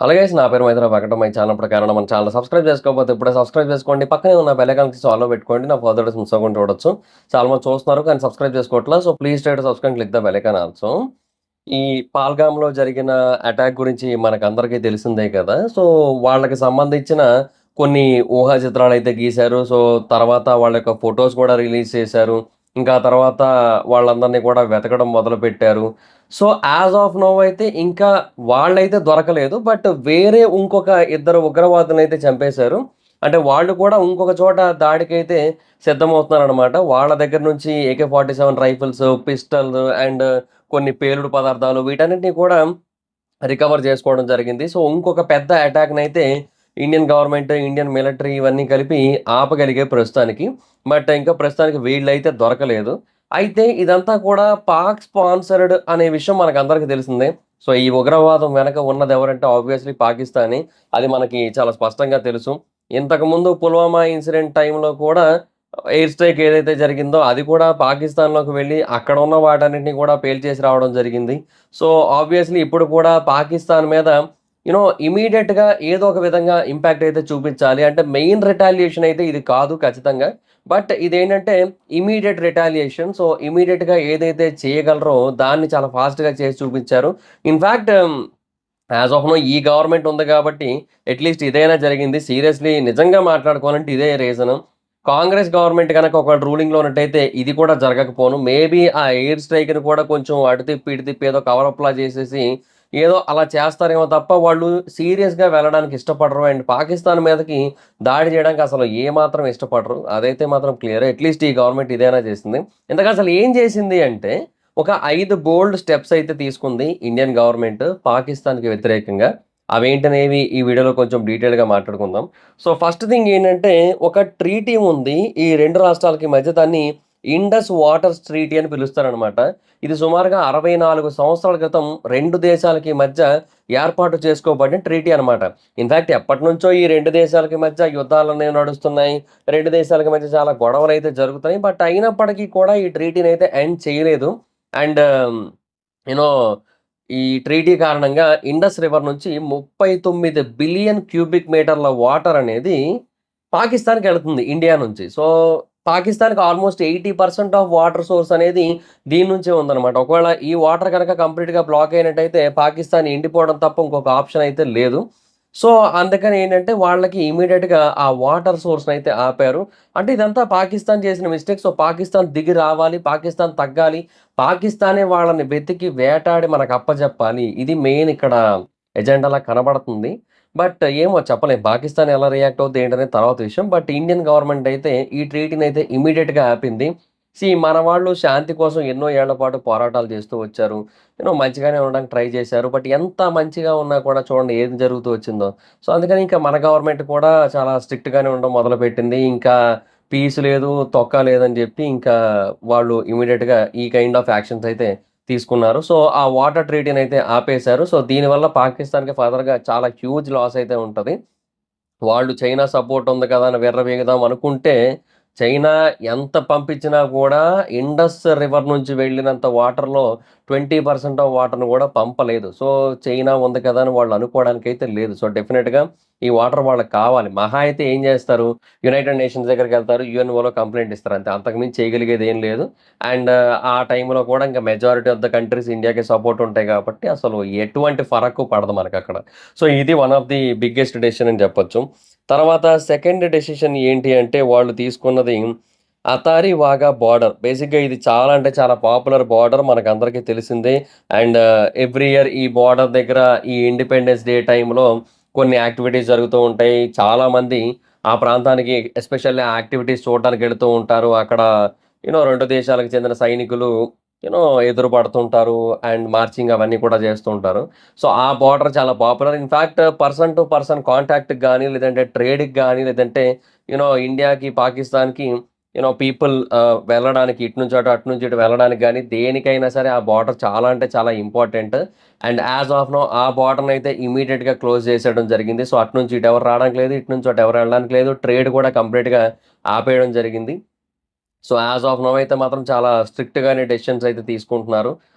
Hello guys, నా పేరు Maitra Venkata. My channel ప్రకారం మన ఛానల్ సబ్స్క్రైబ్ చేసుకోకపోతే ఇప్పుడే సబ్స్క్రైబ్ చేసుకోండి. పక్కనే ఉన్న బెల్ ఐకాన్ ఆల్లో పెట్టుకోండి. నా ఫర్దర్ మిస్ అవ్వకుండా చూడొచ్చు. చాలా మంది చూస్తున్నారు కానీ సబ్స్క్రైబ్ చేసుకోవట్లేదు. So please try to subscribe, click the bell icon also. ఈ పాల్గామ్‌లో జరిగిన అటాక్ గురించి మనకందరికీ తెలిసిందే కదా! సో వాళ్ళకి సంబంధించిన కొన్ని ఊహా చిత్రాలైతే గీశారు. సో తర్వాత వాళ్ళ యొక్క ఫోటోస్ కూడా రిలీజ్ చేశారు. ఇంకా తర్వాత వాళ్ళందరిని కూడా వెతకడం మొదలుపెట్టారు. సో యాస్ ఆఫ్ నౌ అయితే ఇంకా వాళ్ళైతే దొరకలేదు. బట్ వేరే ఇంకొక ఇద్దరు ఉగ్రవాదులనైతే చంపేశారు. అంటే వాళ్ళు కూడా ఇంకొక చోట దాడికైతే సిద్ధమవుతున్నారనమాట. వాళ్ళ దగ్గర నుంచి AK-47 రైఫిల్స్, పిస్టల్స్ అండ్ కొన్ని పేలుడు పదార్థాలు వీటన్నిటిని కూడా రికవర్ చేసుకోవడం జరిగింది. సో ఇంకొక పెద్ద అటాక్‌నైతే ఇండియన్ గవర్నమెంట్, ఇండియన్ మిలిటరీ ఇవన్నీ కలిపి ఆపగలిగాయి ప్రస్తుతానికి. బట్ ఇంకా ప్రస్తుతానికి వీళ్ళైతే దొరకలేదు. అయితే ఇదంతా కూడా పాక్ స్పాన్సర్డ్ అనే విషయం మనకందరికీ తెలిసిందే. సో ఈ ఉగ్రవాదం వెనక ఉన్నదెవరంటే ఆబ్వియస్‌లీ పాకిస్తానే. అది మనకి చాలా స్పష్టంగా తెలుసు. ఇంతకుముందు పుల్వామా ఇన్సిడెంట్ టైమ్‌లో కూడా ఎయిర్ స్ట్రైక్ ఏదైతే జరిగిందో అది కూడా పాకిస్తాన్‌లోకి వెళ్లి అక్కడ ఉన్న వాటన్నిటిని కూడా పేల్చేసి రావడం జరిగింది. సో, ఆబ్వియస్‌లీ ఇప్పుడు కూడా పాకిస్తాన్ మీద ఇమ్మీడియేట్‌గా ఏదో ఒక విధంగా ఇంపాక్ట్ అయితే చూపించాలి. అంటే మెయిన్ రిటాలియేషన్ అయితే ఇది కాదు ఖచ్చితంగా. బట్ ఇదేంటంటే ఇమ్మీడియేట్ రిటాలియేషన్. సో, ఇమ్మీడియేట్‌గా ఏదైతే చేయగలరో దాన్ని చాలా ఫాస్ట్‌గా చేసి చూపించారు. ఇన్‌ఫాక్ట్ యాస్ ఆఫ్ నౌ ఈ గవర్నమెంట్ ఉంది కాబట్టి అట్‌లీస్ట్ ఇదైనా జరిగింది. సీరియస్‌లీ నిజంగా మాట్లాడుకోవాలంటే ఇదే రీజను. కాంగ్రెస్ గవర్నమెంట్ గనక ఒకవేళ రూలింగ్‌లో ఉన్నట్టయితే ఇది కూడా జరగకపోను. మేబీ ఆ ఎయిర్ స్ట్రైక్‌ని కూడా కొంచెం అటు తిప్పి, ఇటు తిప్పి ఏదో కవర్ అప్‌లా చేసేసి ఏదో అలా చేస్తారేమో తప్ప వాళ్ళు సీరియస్‌గా వెళ్ళడానికి ఇష్టపడరు. అండ్ పాకిస్తాన్ మీదకి దాడి చేయడానికి అసలు ఏమాత్రం ఇష్టపడరు. అదైతే మాత్రం క్లియర్. అట్‌లీస్ట్ ఈ గవర్నమెంట్ ఇదైనా చేసింది. ఇంతకు అసలు ఏం చేసింది అంటే ఒక 5 బోల్డ్ స్టెప్స్ అయితే తీసుకుంది ఇండియన్ గవర్నమెంట్ పాకిస్తాన్‌కి వ్యతిరేకంగా. అవేంటనేవి ఈ వీడియోలో కొంచెం డీటెయిల్‌గా మాట్లాడుకుందాం. సో, ఫస్ట్ థింగ్ ఏంటంటే ఒక ట్రీటీ ఉంది ఈ 2 రాష్ట్రాలకి మధ్య. దాన్ని ఇండస్ వాటర్స్ ట్రీటీ అని పిలుస్తారనమాట. ఇది సుమారుగా 64 సంవత్సరాల క్రితం 2 దేశాలకి మధ్య ఏర్పాటు చేసుకోబడిన ట్రీటీ అనమాట. ఇన్‌ఫాక్ట్ ఎప్పటినుంచో ఈ 2 దేశాలకి మధ్య యుద్ధాలనేవి నడుస్తున్నాయి. 2 దేశాలకి మధ్య చాలా గొడవలైతే జరుగుతున్నాయి. బట్ అయినప్పటికీ కూడా ఈ ట్రీటీనైతే ఎండ్ చేయలేదు. అండ్ యూ నో ఈ ట్రీటీ కారణంగా ఇండస్ రివర్ నుంచి 39 బిలియన్ క్యూబిక్ మీటర్ల వాటర్ అనేది పాకిస్తాన్‌కెళ్తుంది ఇండియా నుంచి. సో, పాకిస్తాన్‌కి ఆల్‌మోస్ట్ 80% ఆఫ్ వాటర్ సోర్స్ అనేది దీని నుంచే ఉందనమాట. ఒకవేళ ఈ వాటర్ గనక కంప్లీట్‌గా బ్లాక్ అయినట్టయితే పాకిస్తాన్ ఎండిపోవడం తప్ప ఇంకొక ఆప్షన్ అయితే లేదు. సో, అందుకని ఏంటంటే వాళ్ళకి ఇమ్మీడియేట్‌గా ఆ వాటర్ సోర్స్‌నైతే ఆపారు. అంటే ఇదంతా పాకిస్తాన్ చేసిన మిస్టేక్. సో, పాకిస్తాన్ దిగి రావాలి, పాకిస్తాన్ తగ్గాలి, పాకిస్తానే వాళ్ళని వెతికి వేటాడి మనకు అప్పజెప్పాలి. ఇది మెయిన్ ఇక్కడ ఎజెండాలా కనబడుతుంది. బట్ ఏమో చెప్పలేం. పాకిస్తాన్ ఎలా రియాక్ట్ అవుద్ది ఏంటనేది తర్వాత విషయం. బట్ ఇండియన్ గవర్నమెంట్ అయితే ఈ ట్రీటీనైతే ఇమ్మీడియేట్‌గా ఆపింది. మన వాళ్ళు శాంతి కోసం ఎన్నో ఏళ్ల పాటు పోరాటాలు చేస్తూ వచ్చారు. మంచిగానే ఉండడానికి ట్రై చేశారు. బట్ ఎంత మంచిగా ఉన్నా కూడా చూడండి ఏం జరుగుతూ వచ్చిందో. సో, అందుకని ఇంకా మన గవర్నమెంట్ కూడా చాలా స్ట్రిక్ట్‌గానే ఉండడం మొదలుపెట్టింది. ఇంకా పీస్ లేదు, తొక్క లేదని జెప్పి ఇంకా వాళ్ళు ఇమ్మీడియేట్‌గా ఈ కైండ్ ఆఫ్ యాక్షన్స్ అయితే తీసుకున్నారు. సో, ఆ వాటర్ ట్రీటీనైతే ఆపేశారు. సో, దీనివల్ల పాకిస్తాన్‌కి ఫర్దర్‌గా చాలా హ్యూజ్ లాస్ అయితే ఉంటది. వాళ్ళు చైనా సపోర్ట్ ఉంది కదా అని విర్రవీగుదాం అనుకుంటే, చైనా ఎంత పంపించినా కూడా ఇండస్ రివర్ నుంచి వెళ్ళినంత వాటర్‌లో 20% ఆఫ్ వాటర్‌ని కూడా పంపలేదు. సో, చైనా ఉంది కదా అని వాళ్ళు అనుకోవడానికైతే లేదు. సో, డెఫినిట్‌గా ఈ వాటర్ వాళ్ళకి కావాలి. మహా అయితే ఏం చేస్తారు? యునైటెడ్ నేషన్స్ దగ్గరికెళ్తారు. యూఎన్ఓలో కంప్లెయింట్ ఇస్తారు అంతే. అంతకుమించి చేయగలిగేది ఏం లేదు. అండ్ ఆ టైంలో కూడా ఇంకా మెజారిటీ ఆఫ్ ద కంట్రీస్ ఇండియాకి సపోర్ట్ ఉంటాయి కాబట్టి అసలు ఎటువంటి ఫరక్కు పడదు మనకక్కడ. సో, ఇది one of the biggest decision అని చెప్పొచ్చు. తర్వాత సెకండ్ డెసిషన్ ఏంటి అంటే వాళ్ళు తీసుకున్నది అతారి వాఘా బార్డర్. బేసిక్‌గా ఇది చాలా అంటే చాలా పాపులర్ బార్డర్ మనకందరికీ తెలిసిందే. అండ్ ఎవ్రీ ఇయర్ ఈ బార్డర్ దగ్గర ఈ ఇండిపెండెన్స్ డే టైమ్‌లో కొన్ని యాక్టివిటీస్ జరుగుతూ ఉంటాయి. చాలామంది ఆ ప్రాంతానికి ఎస్పెషల్లీ ఆ యాక్టివిటీస్ చూడడానికి వెళ్తూ ఉంటారు. అక్కడ 2 దేశాలకు చెందిన సైనికులు ఎదురు పడుతుంటారు. అండ్ మార్చింగ్ అవన్నీ కూడా చేస్తూ ఉంటారు. సో, ఆ బోర్డర్ చాలా popular. In fact person to person కాంటాక్ట్‌కి గాని, లేదంటే ట్రేడ్‌కి గాని, లేదంటే ఇండియాకి, పాకిస్తాన్‌కి పీపుల్ వెళ్ళడానికి ఇటు నుంచి అటు, అటు నుంచి ఇటు వెళ్ళడానికి గాని, దేనికైనా సరే ఆ బోర్డర్ చాలా అంటే చాలా important. And as of now ఆ బోర్డర్‌నైతే ఇమ్మీడియేట్‌గా క్లోజ్ చేసేయడం జరిగింది. సో, అటు నుంచి ఇటు ఎవరు రావడానికి లేదు. ఇటు నుంచి అటు ఎవరు వెళ్ళడానికి లేదు. ట్రేడ్ కూడా కంప్లీట్‌గా ఆపేయడం జరిగింది. సో, యాస్ ఆఫ్ నౌ అయితే మాత్రం చాలా స్ట్రిక్ట్‌గానే డెసిషన్స్ అయితే తీసుకుంటున్నారు.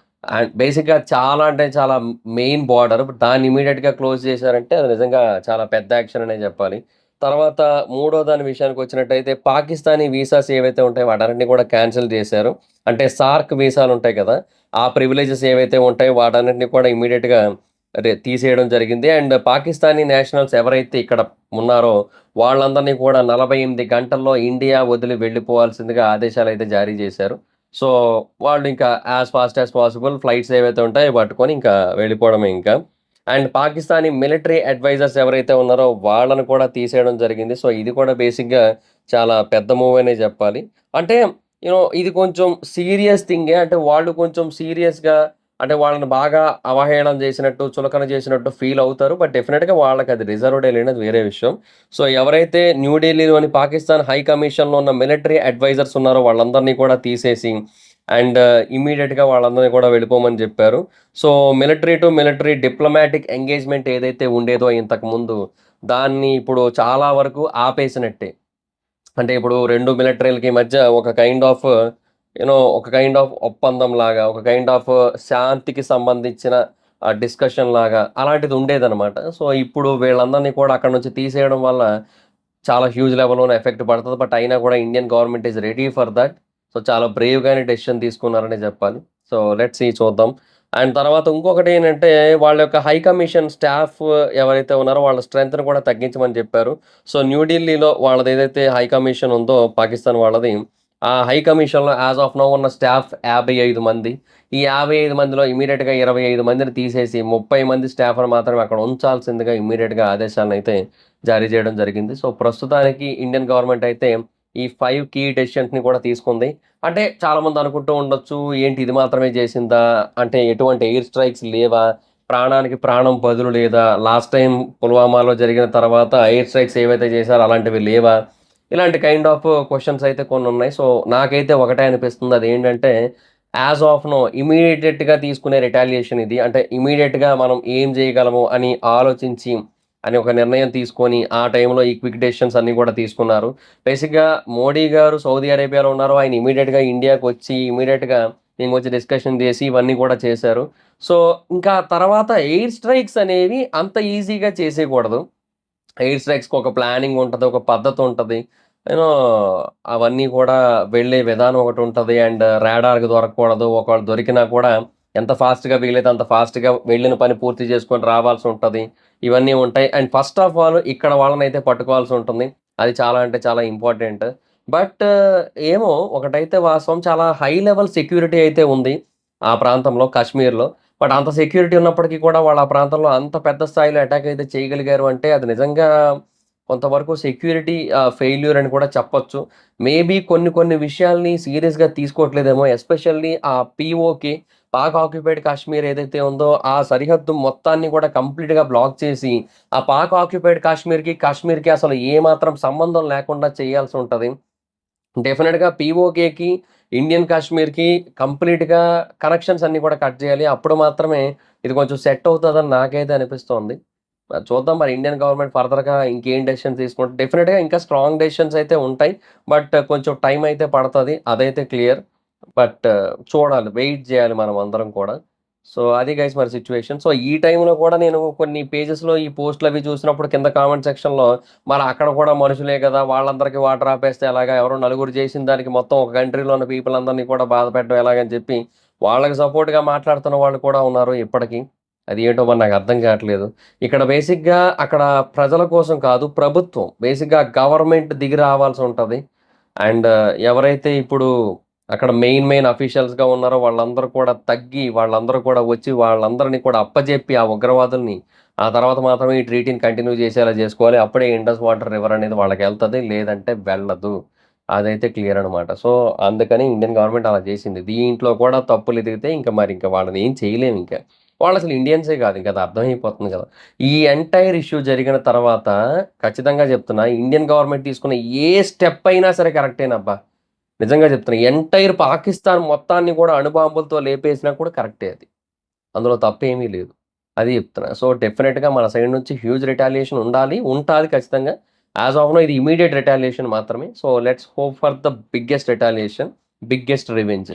అండ్ బేసిక్‌గా చాలా అంటే చాలా మెయిన్ బోర్డర్. దాన్ని ఇమ్మీడియేట్‌గా క్లోజ్ చేశారంటే అది నిజంగా చాలా పెద్ద యాక్షన్ అనే జెప్పాలి. తర్వాత మూడో దాని విషయానికొచ్చినట్టయితే పాకిస్తానీ వీసాస్ ఏవైతే ఉంటాయో వాటన్నిటిని కూడా క్యాన్సిల్ జేశారు. అంటే సార్క్ వీసాలుంటాయి కదా! ఆ ప్రివిలేజెస్ ఏవైతే ఉంటాయో వాటన్నిటిని కూడా ఇమ్మీడియేట్‌గా తీసేయడం జరిగింది. అండ్ పాకిస్తానీ నేషనల్స్ ఎవరైతే ఇక్కడ ఉన్నారో వాళ్ళందరిని కూడా 48 గంటల్లో ఇండియా వదిలి వెళ్ళిపోవాల్సిందిగా ఆదేశాలైతే జారీ జేశారు. సో, వాళ్ళింకా as fast as possible flights ఏవైతే ఉంటాయో అవి పట్టుకొని ఇంకా వెళ్ళిపోవడమే ఇంకా. అండ్ పాకిస్తానీ మిలిటరీ అడ్వైజర్స్ ఎవరైతే ఉన్నారో వాళ్ళని కూడా తీసేయడం జరిగింది. సో, ఇది కూడా బేసిక్‌గా చాలా పెద్ద మూవ్ అనే జెప్పాలి. అంటే ఇది కొంచెం సీరియస్ థింగే. అంటే వాళ్ళు కొంచెం సీరియస్‌గా అంటే వాళ్ళని బాగా అవహేళన జేసినట్టు, చులకన చేసినట్టు ఫీల్ అవుతారు. బట్ డెఫినిట్‌గా వాళ్ళకది రిజర్వ్‌డే లేండి అది వేరే విషయం. సో, ఎవరైతే న్యూఢిల్లీలోని పాకిస్తాన్ హై కమిషన్‌లో ఉన్న మిలిటరీ అడ్వైజర్స్ ఉన్నారో వాళ్ళందరిని కూడా తీసేసి అండ్ ఇమ్మీడియేట్‌గా వాళ్ళందరిని కూడా వెళ్ళిపోమని జెప్పారు. So, military to military diplomatic engagement ఏదైతే ఉండేదో ఇంతకుముందు, దాన్ని ఇప్పుడు చాలా వరకు ఆపేసినట్టే. అంటే ఇప్పుడు 2 మిలిటరీలకి మధ్య ఒక కైండ్ ఆఫ్ ఒప్పందంలాగా, ఒక కైండ్ ఆఫ్ శాంతికి సంబంధించిన డిస్కషన్ లాగా అలాంటిది ఉండేదనమాట. సో, ఇప్పుడు వీళ్ళందరిని కూడా అక్కడి నుంచి తీసేయడం వల్ల చాలా హ్యూజ్ లెవెల్‌లోనే ఎఫెక్ట్ పడతది. బట్ అయినా కూడా Indian government is ready for that. So, చాలా బ్రేవ్‌గానే డెసిషన్ తీసుకున్నారనే జెప్పాలి. సో, లెట్స్ సీ చూద్దాం. అండ్ తర్వాత ఇంకొకటేంటంటే వాళ్ళ యొక్క హై కమిషన్ స్టాఫ్ ఎవరైతే ఉన్నారో వాళ్ళ స్ట్రెంగ్త్‌ని కూడా తగ్గించమని జెప్పారు. సో, న్యూఢిల్లీలో వాళ్ళదేదైతే హై కమిషన్ ఉందో పాకిస్తాన్ వాళ్ళది, ఆ హై కమిషన్‌లో యాస్ ఆఫ్ నౌ ఉన్న స్టాఫ్ 55 మంది. ఈ 55 మందిలో ఇమ్మీడియేట్‌గా 25 మందిని తీసేసి 30 మంది స్టాఫ్‌ని మాత్రమే అక్కడ ఉంచాల్సిందిగా ఇమ్మీడియేట్‌గా ఆదేశాలనైతే జారీ చేయడం జరిగింది. సో, ప్రస్తుతానికి ఇండియన్ గవర్నమెంట్ అయితే ఈ 5 కీ డెసిషన్స్‌ని కూడా తీసుకుంది. అంటే చాలామంది అనుకుంటూ ఉండొచ్చు, ఏంటి ఇది మాత్రమే చేసిందా? అంటే ఎటువంటి ఎయిర్ స్ట్రైక్స్ లేవా? ప్రాణానికి ప్రాణం బదులు లేదా? లాస్ట్ టైమ్ పుల్వామాలో జరిగిన తర్వాత ఎయిర్ స్ట్రైక్స్ ఏవైతే చేశారో అలాంటివి లేవా? ఇలాంటి కైండ్ ఆఫ్ క్వెషన్స్ అయితే కొన్నున్నాయి. సో, నాకైతే ఒకటే అనిపిస్తుంది. అదేంటంటే యాస్ ఆఫ్ నౌ ఇమ్మీడియేట్‌గా తీసుకునే రిటాలియేషన్ ఇది. అంటే ఇమ్మీడియేట్‌గా మనం ఏం చేయగలము అని ఆలోచించి అని ఒక నిర్ణయం తీసుకొని, ఆ టైంలో ఈ క్విక్ డెసిషన్స్ అన్నీ కూడా తీసుకున్నారు. బేసిక్‌గా మోడీ గారు సౌదీ అరేబియాలో ఉన్నారు. ఆయన ఇమ్మీడియేట్‌గా ఇండియాకొచ్చి ఇమ్మీడియేట్‌గా ఇంకొంచెం డిస్కషన్ చేసి ఇవన్నీ కూడా చేశారు. సో, ఇంకా తర్వాత ఎయిర్ స్ట్రైక్స్ అనేవి అంత ఈజీగా చేసేయకూడదు. ఎయిర్ స్ట్రైక్స్‌కి ఒక ప్లానింగ్ ఉంటది. ఒక పద్ధతుంటది. యూనో అవన్నీ కూడా వెళ్ళే విధానం ఒకటుంటది. అండ్ రాడార్‌కి దొరకకూడదు. ఒకవేళ దొరికినా కూడా ఎంత ఫాస్ట్‌గా వీలైతే అంత ఫాస్ట్‌గా వెళ్ళిన పని పూర్తి చేసుకొని రావాల్సుంటది. ఇవన్నీ ఉంటాయి. అండ్ ఫస్ట్ ఆఫ్ ఆల్ ఇక్కడ వాళ్ళనైతే పట్టుకోవాల్సుంటుంది. అది చాలా అంటే చాలా ఇంపార్టెంట్. బట్ ఏమో ఒకటైతే వాస్తవం చాలా హై లెవెల్ సెక్యూరిటీ అయితే ఉంది. ఆ ప్రాంతంలో కాశ్మీర్‌లో. బట్ అంత సెక్యూరిటీ ఉన్నప్పటికీ కూడా వాళ్ళు ఆ ప్రాంతంలో అంత పెద్ద స్థాయిలో అటాక్ అయితే చేయగలిగారు అంటే అది నిజంగా కొంతవరకు సెక్యూరిటీ ఫెయిల్యూర్ అని కూడా చెప్పొచ్చు. మేబీ కొన్ని కొన్ని విషయాల్ని సీరియస్‌గా తీసుకోవట్లేదేమో. ఎస్పెషల్లీ ఆ పీఓకే పాక్ ఆక్యుపైడ్ కాశ్మీర్ ఏదైతే ఉందో ఆ సరిహద్దు మొత్తాన్ని కూడా కంప్లీట్‌గా బ్లాక్ చేసి ఆ పాక్ ఆక్యుపైడ్ కాశ్మీర్‌కి అసలు ఏమాత్రం సంబంధం లేకుండా చేయాల్సుంటది. డెఫినిట్‌గా పీఓకేకి, ఇండియన్ కాశ్మీర్‌కి కంప్లీట్‌గా కనెక్షన్స్ అన్నీ కూడా కట్ చేయాలి. అప్పుడు మాత్రమే ఇది కొంచెం సెట్ అవుతదని నాకైతే అనిపిస్తోంది. మరి చూద్దాం మరి ఇండియన్ గవర్నమెంట్ ఫర్దర్‌గా ఇంకేం డెసిషన్స్ తీసుకుంటే డెఫినిట్‌గా ఇంకా స్ట్రాంగ్ డెసిషన్స్ అయితే ఉంటాయి. బట్ కొంచెం టైం అయితే పడతది. అదైతే క్లియర్. బట్ చూడాలి. వెయిట్ జేయాలి మనం అందరం కూడా. సో, అది గైస్ మరి సిట్యుయేషన్. సో, ఈ టైంలో కూడా నేను కొన్ని పేజెస్‌లో ఈ పోస్ట్‌లవి చూసినప్పుడు కింద కామెంట్ సెక్షన్‌లో మరి అక్కడ కూడా మనుషులే గదా! వాళ్ళందరికీ వాటర్ ఆపేస్తే ఎలాగా? ఎవరో నలుగురు చేసిన దానికి మొత్తం ఒక కంట్రీలో ఉన్న పీపుల్ అందరిని కూడా బాధ పెట్టడం ఎలాగని చెప్పి వాళ్ళకి సపోర్ట్‌గా మాట్లాడుతున్న వాళ్ళు కూడా ఉన్నారు ఇప్పటికి. అది ఏంటో మరి నాకు అర్థం కావట్లేదు. ఇక్కడ బేసిక్‌గా అక్కడ ప్రజల కోసం కాదు ప్రభుత్వం బేసిక్‌గా గవర్నమెంట్ దిగి రావాల్సుంటది. అండ్ ఎవరైతే ఇప్పుడు అక్కడ మెయిన్ అఫీషియల్స్‌గా ఉన్నారో వాళ్ళందరూ కూడా తగ్గి, వాళ్ళందరూ కూడా వచ్చి వాళ్ళందరిని కూడా అప్పజెప్పి ఆ ఉగ్రవాదుల్ని, ఆ తర్వాత మాత్రమే ఈ ట్రీటీని కంటిన్యూ చేసేలా జేసుకోవాలి. అప్పుడే ఇండస్ వాటర్ రివర్ అనేది వాళ్ళకెళ్తది. లేదంటే వెళ్ళదు. అదైతే క్లియర్ అనమాట. సో, అందుకని ఇండియన్ గవర్నమెంట్ అలా జేసింది. దీంట్లో కూడా తప్పులెతికితే ఇంక వాళ్ళని ఏం చేయలేమింక. వాళ్ళసలు ఇండియన్సే గాదు. ఇంక అది అర్థమైపోతుంది గదా! ఈ ఎంటైర్ ఇష్యూ జరిగిన తర్వాత ఖచ్చితంగా జెప్తున్నా ఇండియన్ గవర్నమెంట్ తీసుకున్న ఏ స్టెప్ అయినా సరే కరెక్టేనబ్బా! నిజంగా చెప్తున్నా. ఎంటైర్ పాకిస్తాన్ మొత్తాన్ని గూడా అణుబాంబులతో లేపేసినా కూడా కరెక్టే అది. అందులో తప్పేమీ లేదు. అది చెప్తున్నా. సో, డెఫినిట్‌గా మన సైడ్ నుంచి హ్యూజ్ రిటాలియేషన్ ఉండాలి. ఉంటాది ఖచ్చితంగా. యాస్ ఆఫ్ నౌ ఇది ఇమ్మీడియేట్ రిటాలియేషన్ మాత్రమే. So, let's hope for the biggest retaliation, biggest revenge.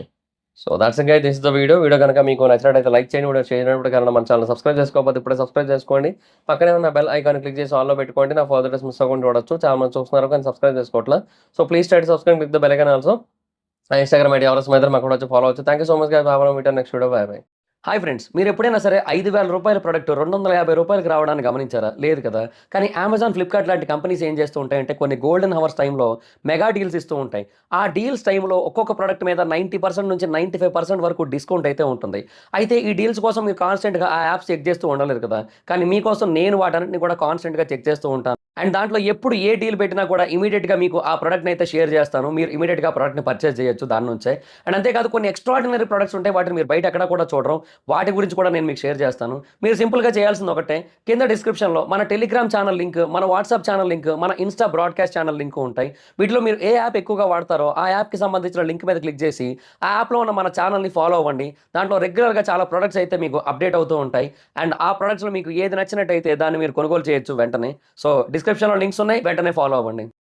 So that's it guys, this is the video. Video కనుక మీకు నచ్చినట్టయితే లైక్ చేయండి. వీడియో చేయనప్పుడు కారణం మన ఛానల్ సబ్స్క్రైబ్ చేసుకోకపోతే ఇప్పుడే సబ్స్క్రైబ్ చేసుకోండి. పక్కనే ఉన్న బెల్ ఐకాన్ క్లిక్ చేసి ఆన్లో పెట్టుకోండి. నా ఫర్దర్ డేస్ మిస్ అవ్వకుండా చూడొచ్చు. చాలా మంది చూస్తున్నారు కానీ సబ్స్క్రైబ్ చేసుకోవట్లా. So please try to subscribe with the bell icon also. నా ఇన్‌స్టాగ్రామ్ ఐడీ ఎవరైనా మాత్రం అక్కడ వచ్చి ఫాలో అవ్వచ్చు. Thank you so much guys. Bye. Meet next video. Bye bye. Hi friends, మీరు ఎప్పుడైనా సరే రూ. 5,000 ప్రొడక్ట్ రూ. 250కి రావడాన్ని గమనించారా? లేదు కదా! కానీ అమెజాన్, ఫ్లిప్‌కార్ట్ లాంటి కంపెనీస్ ఏం చేస్తూ ఉంటాయంటే కొన్ని గోల్డెన్ హవర్స్ టైమ్‌లో మెగా డీల్స్ ఇస్తూ ఉంటాయి. ఆ డీల్స్ టైమ్‌లో ఒక్కొక్క ప్రొడక్ట్ మీద 90% నుంచి 95% వరకు డిస్కౌంట్ అయితే ఉంటుంది. అయితే ఈ డీల్స్ కోసం మీరు కాన్స్టెంట్‌గా ఆ యాప్స్ చెక్ చేస్తూ ఉండలేరు కదా! కానీ మీకోసం నేను వాటన్నిటిని కూడా కాన్స్టెంట్‌గా చెక్ చేస్తూ ఉంటాను. అండ్ దాంట్లో ఎప్పుడు ఏ డీల్ పెట్టినా కూడా ఇమ్మీడియేట్‌గా మీకు ఆ ప్రొడక్ట్‌ని అయితే షేర్ చేస్తాను. మీరు ఇమ్మీడియేట్‌గా ఆ ప్రొడక్ట్‌ని పర్చేజ్ చేయొచ్చు దాని నుంచే. అండ్ అంతేకాదు కొన్ని ఎక్స్ట్రార్డినరీ ప్రొడక్ట్స్ ఉంటాయి. వాటిని మీరు బయట ఎక్కడా కూడా చూడరు. వాటి గురించి కూడా నేను మీకు షేర్ చేస్తాను. మీరు సింపుల్‌గా చేయాల్సింది ఒకటే, కింద డిస్క్రిప్షన్‌లో మన టెలిగ్రామ్ ఛానల్ లింక్, మన వాట్సాప్ ఛానల్ లింక్, మన ఇన్‌స్టా బ్రాడ్‌కాస్ట్ ఛానల్ లింక్ ఉంటాయి. వీటిలో మీరు ఏ యాప్ ఎక్కువగా వాడతారో ఆ యాప్‌కి సంబంధించిన లింక్ మీద క్లిక్ చేసి, ఆ యాప్‌లో ఉన్న మన ఛానల్‌ని ఫాలో అవ్వండి. దాంట్లో రెగ్యులర్‌గా చాలా ప్రొడక్ట్స్ అయితే మీకు అప్డేట్ అవుతూ ఉంటాయి. అండ్ ఆ ప్రొడక్ట్స్‌లో మీకు ఏది నచ్చినట్టయితే దాన్ని మీరు కొనుగోలు చేయొచ్చు వెంటనే. సో డిస్క్రిప్షన్‌లో లింక్స్ ఉన్నాయి. వెంటనే ఫాలో అవ్వండి.